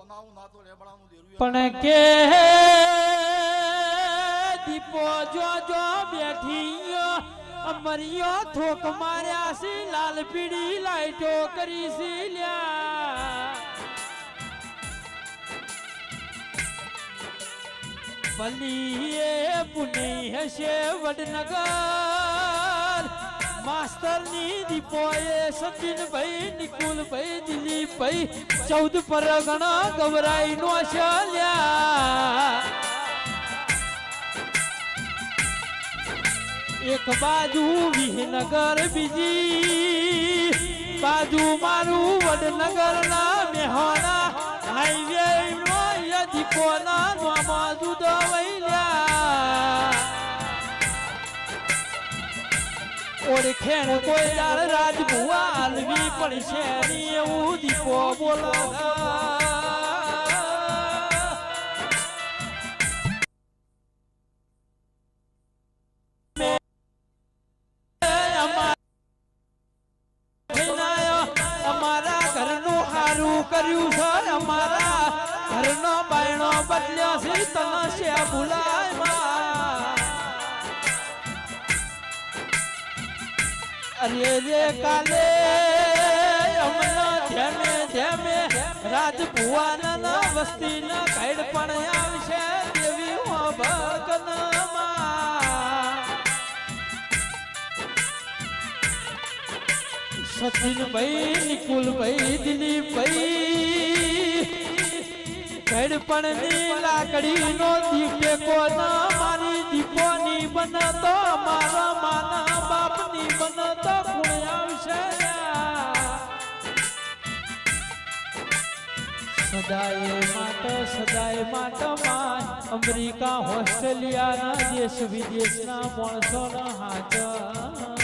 પણ કે દીપો જો જો બેઠી અમરિયો થોક માર્યા સી લાલ પીડી લાઈટો કરી સી લ્યા ભલીએ પુની હશે વડનગર માસ્તરની દીપોએ સચિનભાઈ નિકુલભાઈ દિલીપભાઈ 14 પરગણા ગવરાઈ નો ચાલ્યા એક બાજુ વિહનગર બીજી બાજુ મારું વડનગર ના મેહોણા હાઈવે નો દીપોના નામા જુદો વૈલ્યા ઓળખેણ કોઈ દાળ રાજભુવા હાલવી પડશે ની એવું દીપો બોલા અમારા ઘરનું હારું કર્યું છે અમારા ઘરનો બાયણો બદલ્યો છે તને છે ભૂલાય અરે રે કાલે અમને ધેમે ધેમે રાજભુવાના વસ્તીના ઘાડ પણ આવશે દેવી ભગનમાં સચિનભાઈ નિકુલભાઈ દિલીપભાઈ ઘડ પણ ની લાકડી નો દીપે કોના મારી દીપોની બનતો મારા માના બાપની બનતો કોણ આવશે સદાય માટ માં અમેરિકા ઓસ્ટ્રેલિયા ના દેશ વિદેશના માણસોના હાજર